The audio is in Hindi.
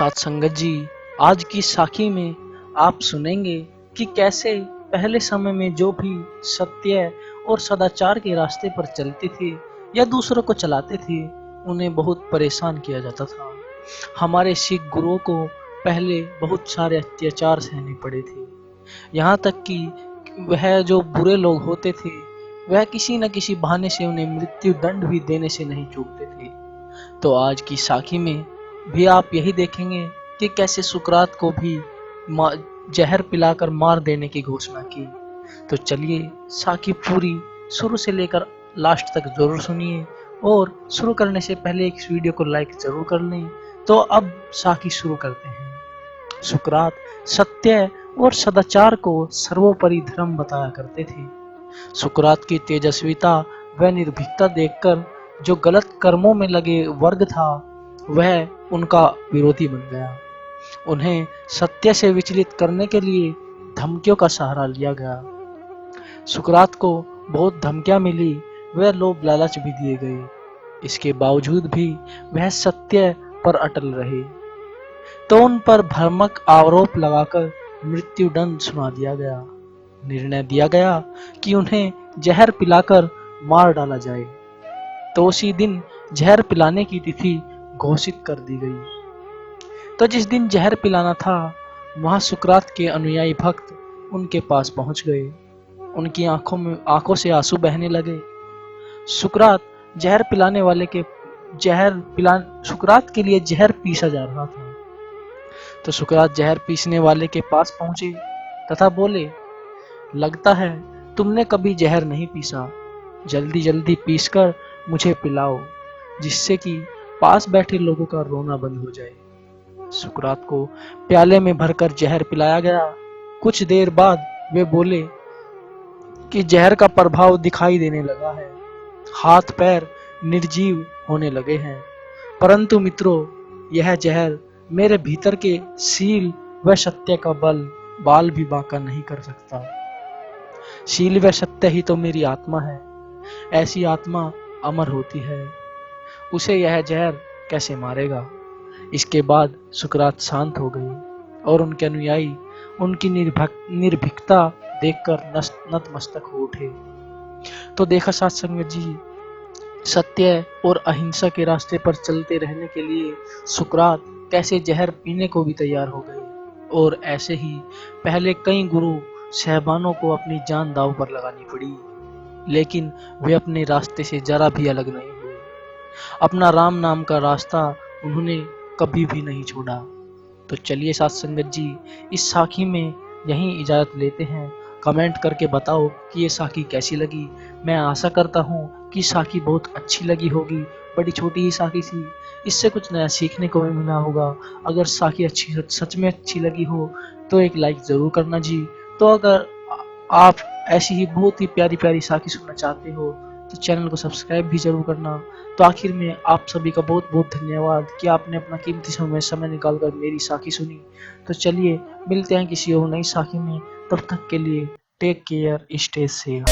साथ संगत जी, आज की साखी में आप सुनेंगे कि कैसे पहले समय में जो भी सत्य और सदाचार के रास्ते पर चलते थे या दूसरों को चलाते थे, उन्हें बहुत परेशान किया जाता था। हमारे सिख गुरुओं को पहले बहुत सारे अत्याचार सहने पड़े थे। यहाँ तक कि वह जो बुरे लोग होते थे, वह किसी न किसी बहाने से उन्हें मृत्यु दंड भी देने से नहीं चूकते थे। तो आज की साखी में भी आप यही देखेंगे कि कैसे सुकरात को भी जहर पिलाकर मार देने की घोषणा की। तो चलिए साखी पूरी शुरू से लेकर लास्ट तक जरूर सुनिए, और शुरू करने से पहले इस वीडियो को लाइक जरूर कर लें। तो अब साखी शुरू करते हैं। सुकरात सत्य और सदाचार को सर्वोपरि धर्म बताया करते थे। सुकरात की तेजस्विता व निर्भीकता देखकर जो गलत कर्मों में लगे वर्ग था, वह उनका विरोधी बन गया। उन्हें सत्य से विचलित करने के लिए धमकियों का सहारा लिया गया। सुकरात को बहुत धमकियां मिली, वह लोभ लालच भी दिए गए। इसके बावजूद भी वह सत्य पर अटल रहे, तो उन पर भ्रामक आरोप लगाकर मृत्यु दंड सुना दिया गया। निर्णय दिया गया कि उन्हें जहर पिलाकर मार डाला जाए। तो उसी दिन जहर पिलाने की तिथि घोषित कर दी गई। तो जिस दिन जहर पिलाना था, वहां सुकरात के अनुयायी भक्त उनके पास पहुंच गए। उनकी आंखों से आंसू बहने लगे। सुकरात सुकरात के लिए जहर पीसा जा रहा था। तो सुकरात जहर पीसने वाले के पास पहुंचे तथा बोले, लगता है तुमने कभी जहर नहीं पीसा, जल्दी जल्दी पीसकर मुझे पिलाओ, जिससे कि पास बैठे लोगों का रोना बंद हो जाए। सुकरात को प्याले में भरकर जहर पिलाया गया। कुछ देर बाद वे बोले कि जहर का प्रभाव दिखाई देने लगा है, हाथ पैर निर्जीव होने लगे हैं, परंतु मित्रों, यह जहर मेरे भीतर के शील व सत्य का बाल भी बांका नहीं कर सकता। शील व सत्य ही तो मेरी आत्मा है। ऐसी आत्मा अमर होती है, उसे यह जहर कैसे मारेगा। इसके बाद सुकरात शांत हो गए और उनके अनुयायी उनकी निर्भीकता देखकर नतमस्तक हो उठे। तो देखा साथ संगत जी, सत्य और अहिंसा के रास्ते पर चलते रहने के लिए सुकरात कैसे जहर पीने को भी तैयार हो गए। और ऐसे ही पहले कई गुरु साहबानों को अपनी जान दांव पर लगानी पड़ी, लेकिन वे अपने रास्ते से जरा भी अलग नहीं हुए। अपना राम नाम का रास्ता उन्होंने कभी भी नहीं छोड़ा। तो चलिए साथ संगत जी, इस साखी में यहीं इजाजत लेते हैं। कमेंट करके बताओ कि ये साखी कैसी लगी। मैं आशा करता हूँ कि साखी बहुत अच्छी लगी होगी। बड़ी छोटी ही साखी थी, इससे कुछ नया सीखने को भी मिला होगा। अगर साखी सच में अच्छी लगी हो तो एक लाइक जरूर करना जी। तो अगर आप ऐसी ही बहुत ही प्यारी प्यारी साखी सुनना चाहते हो तो चैनल को सब्सक्राइब भी जरूर करना। तो आखिर में आप सभी का बहुत बहुत धन्यवाद कि आपने अपना कीमती समय निकालकर मेरी साखी सुनी। तो चलिए मिलते हैं किसी और नई साखी में। तब तक के लिए टेक केयर, स्टे सेफ।